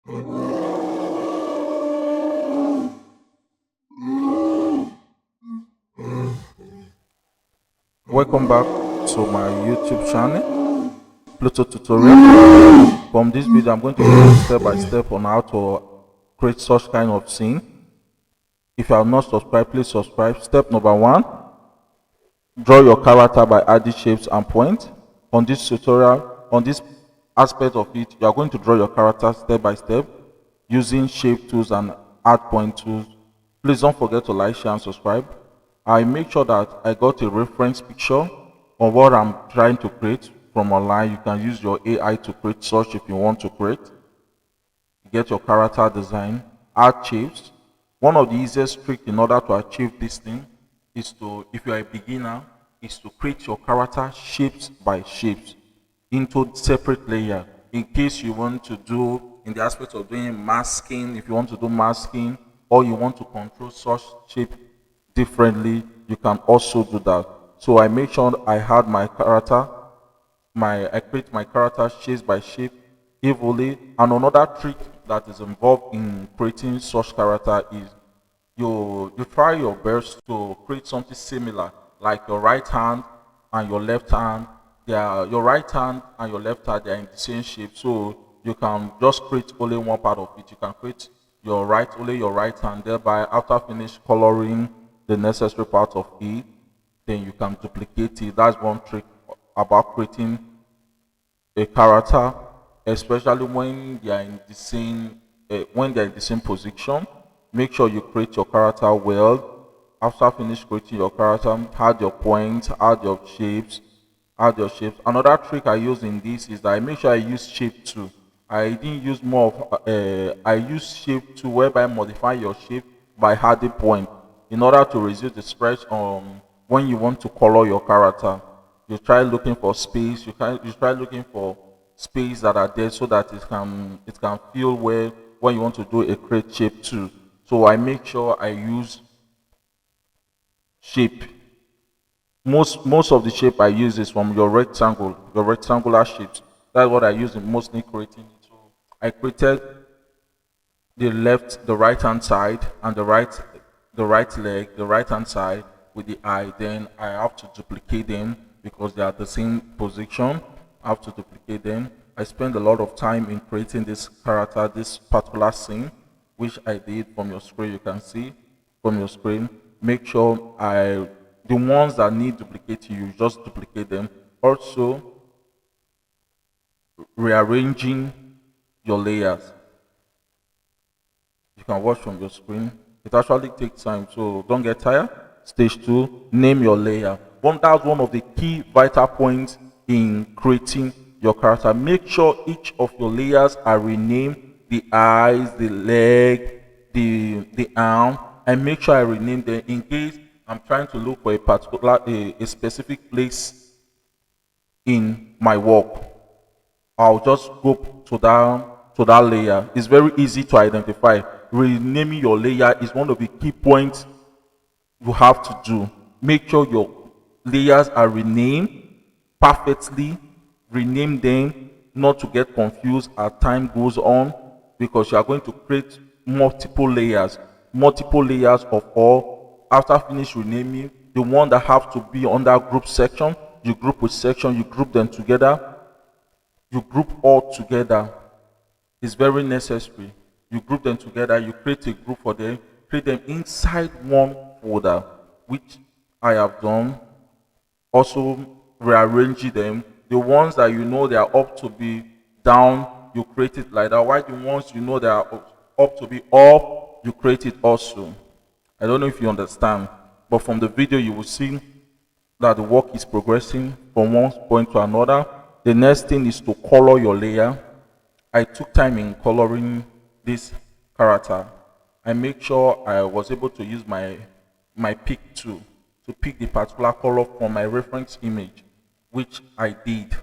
Welcome back to my YouTube channel, Bluetooth tutorial. From this video, I'm going to show you step by step on how to create such kind of scene. If you have not subscribed, please subscribe. Step number one, draw your character by adding shapes and points. On this tutorial, on this aspect of it, you are going to draw your character step by step using shape tools and add point tools. Please don't forget to like, share, and subscribe. I make sure that I got a reference picture on what I'm trying to create from online. You can use your AI to create such if you want to create. Get your character design, add shapes. One of the easiest tricks in order to achieve this thing is to, if you're a beginner, is to create your character shapes by shapes into separate layers. In case you want to do, in the aspect of doing masking, if you want to do masking, or you want to control such shape differently, you can also do that. So I make sure I had my character, I create my character shape by shape evenly. And another trick that is involved in creating such character is you try your best to create something similar, like your right hand and your left hand. Your right hand and your left hand, they are in the same shape, so you can just create only one part of it. You can create only your right hand, thereby after finish coloring the necessary part of it, then you can duplicate it. That's one trick about creating a character, especially when they are in the same position. Make sure you create your character well. After finish creating your character, add your points, add your shapes. Another trick I use in this is that I make sure I use shape too. I didn't use more of I use shape too, whereby modify your shape by adding point in order to reduce the stretch when you want to color your character. You try looking for space. You try looking for space that are there so that it can feel well when you want to do a create shape too. So I make sure I use shape. Most of the shape I use is from your rectangular shapes. That's what I use in mostly creating it. So I created the right hand side and the right leg, the right hand side with the eye. Then I have to duplicate them because they are the same position. I have to duplicate them. I spend a lot of time in creating this character, this particular scene, which I did from your screen. You can see from your screen. Make sure the ones that need duplicating, you just duplicate them. Also, rearranging your layers. You can watch from your screen. It actually takes time, so don't get tired. Stage two, name your layer. That's one of the key vital points in creating your character. Make sure each of your layers are renamed. The eyes, the leg, the arm. And make sure I rename them in case I'm trying to look for a specific place in my work. I'll just go to that layer. It's very easy to identify. Renaming your layer is one of the key points you have to do. Make sure your layers are renamed perfectly. Rename them, not to get confused as time goes on, because you are going to create multiple layers of all. After finish renaming, the one that have to be under group section, you group with section, you group them together, you group all together. It's very necessary. You group them together, you create a group for them, create them inside one folder, which I have done. Also rearrange them. The ones that you know they are up to be down, you create it like that. While the ones you know they are up to be up, you create it also. I don't know if you understand, but from the video you will see that the work is progressing from one point to another. The next thing is to color your layer. I took time in coloring this character. I make sure I was able to use my pick tool to pick the particular color from my reference image, which I did.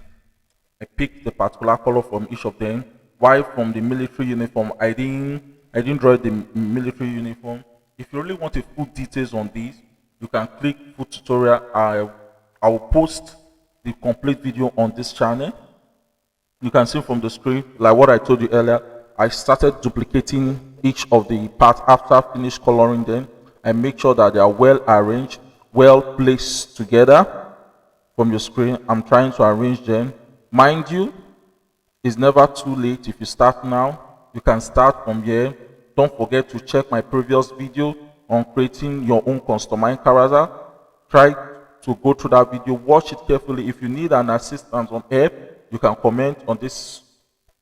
I picked the particular color from each of them. While from the military uniform, I didn't draw the military uniform. If you really want the full details on this, you can click full tutorial. I will post the complete video on this channel. You can see from the screen, like what I told you earlier, I started duplicating each of the parts after I finished coloring them. I make sure that they are well arranged, well placed together from your screen. I'm trying to arrange them. Mind you, it's never too late if you start now. You can start from here. Don't forget to check my previous video on creating your own customized character. Try to go through that video, watch it carefully. If you need an assistance on help, you can comment on this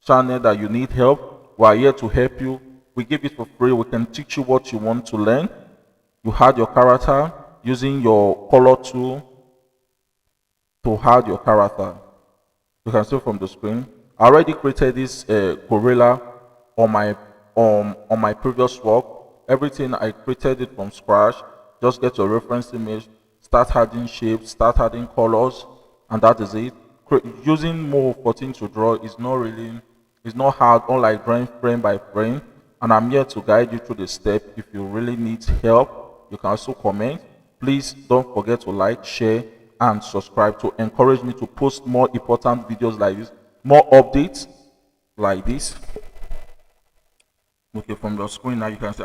channel that you need help. We are here to help you. We give it for free. We can teach you what you want to learn. You add your character using your color tool to add your character. You can see from the screen. I already created this gorilla on my previous work. Everything I created it from scratch. Just get your reference image, start adding shapes, start adding colors, and that is it. Using Moho 14 to draw is not really, it's not hard, unlike drawing frame by frame. And I'm here to guide you through the step. If you really need help, you can also comment. Please don't forget to like, share, and subscribe to encourage me to post more important videos like this, more updates like this. Okay, from your screen now you can see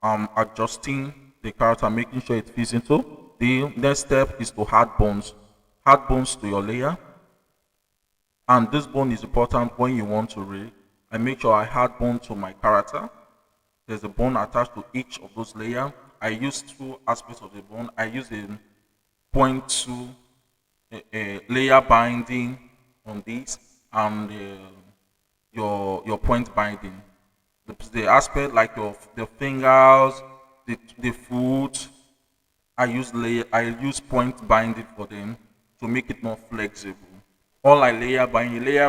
I'm adjusting the character, making sure it fits into. The next step is to add bones to your layer, and this bone is important when you want to read. I make sure I add bone to my character. There's a bone attached to each of those layers. I use two aspects of the bone. I use a point to a layer binding on this, and your point binding. The aspect like the fingers, the foot. I use point binding for them to make it more flexible. Unlike layer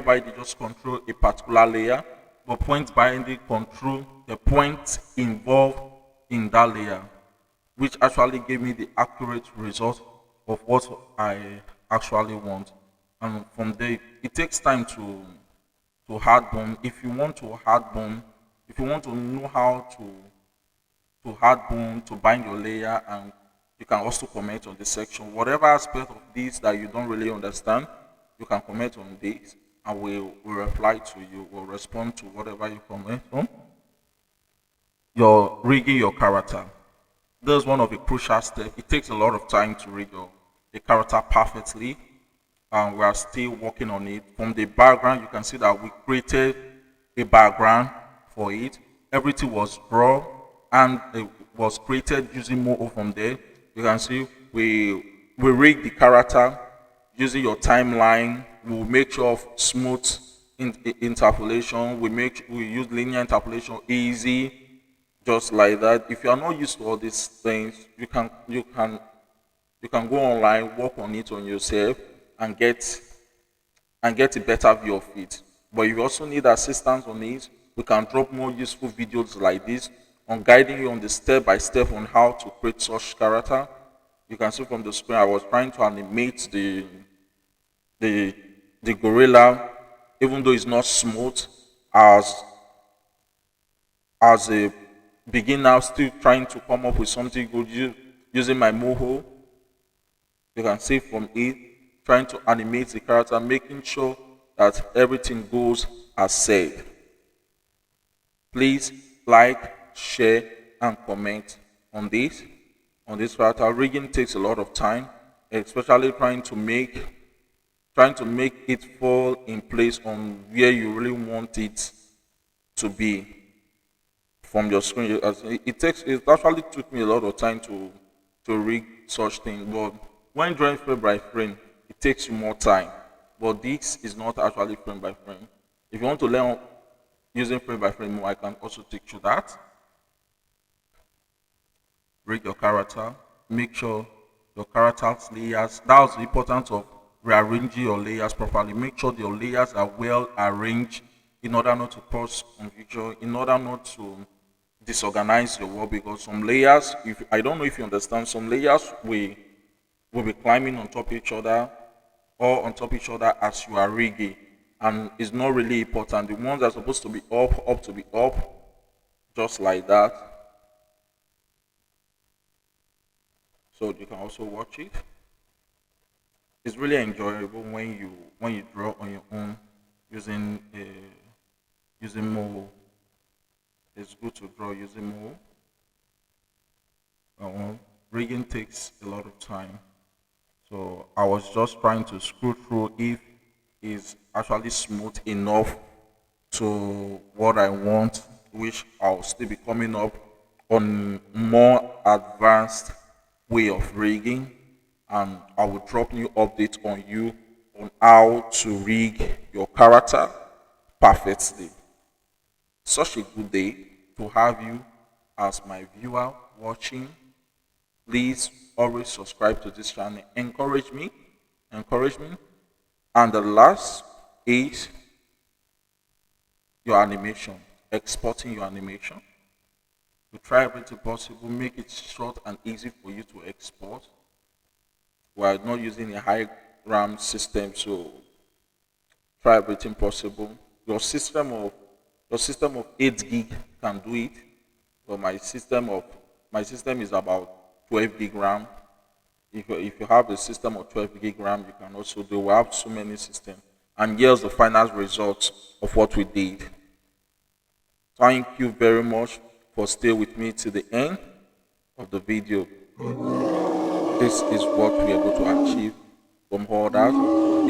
binding just control a particular layer, but point binding control the point involved in that layer, which actually gave me the accurate result of what I actually want. And from there, it takes time to hard bone. If you want to hard bone, if you want to know how to hard bone to bind your layer, and you can also comment on this section. Whatever aspect of this that you don't really understand, you can comment on this, and we'll reply to you. We'll respond to whatever you comment on. You're rigging your character. That's one of the crucial steps. It takes a lot of time to rig a character perfectly, and we are still working on it. From the background, you can see that we created a background for it. Everything was drawn and it was created using Moho from there. You can see we rig the character using your timeline. We'll make sure of smooth interpolation. We use linear interpolation, easy, just like that. If you are not used to all these things, you can go online, work on it on yourself, and get a better view of it. But if you also need assistance on it, we can drop more useful videos like this on guiding you on the step by step on how to create such character. You can see from the screen I was trying to animate the the gorilla, even though it's not smooth, as a beginner still trying to come up with something good using my Moho. You can see from it, trying to animate the character, making sure that everything goes as said. Please like, share, and comment on this character. Rigging takes a lot of time, especially trying to make it fall in place on where you really want it to be from your screen. It actually took me a lot of time to rig such thing, but when drawing frame by frame, it takes you more time. But this is not actually frame by frame. If you want to learn using frame by frame more, I can also teach you that. Rig your character. Make sure your character's layers. That's the importance of rearranging your layers properly. Make sure your layers are well arranged in order not to cause confusion, in order not to disorganize your work, because some layers, if I don't know if you understand, some layers will be climbing on top of each other or on top of each other as you are rigging, and it's not really important. The ones that are supposed to be up to be up, just like that. So you can also watch it. It's really enjoyable when you draw on your own using using Moho. It's good to draw using Moho. Rigging takes a lot of time. So I was just trying to screw through if it's actually smooth enough to what I want, which I'll still be coming up on more advanced way of rigging, and I will drop new updates on you on how to rig your character perfectly. Such a good day to have you as my viewer watching. Please always subscribe to this channel. Encourage me. And the last is your animation, exporting your animation. To try everything possible, make it short and easy for you to export. We are not using a high RAM system, so try everything possible. Your system of 8 gig can do it, but my system is about 12 gig RAM. If you have a system of 12 gig RAM, you can also do. We have so many systems, and here's the final result of what we did. Thank you very much for staying with me to the end of the video. This is what we are able to achieve from all that.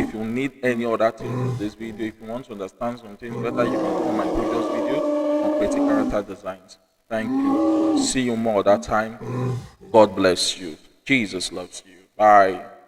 If you need any other thing from this video, if you want to understand something better, you can go on my previous video on creating character designs. Thank you. See you more that time. God bless you. Jesus loves you. Bye.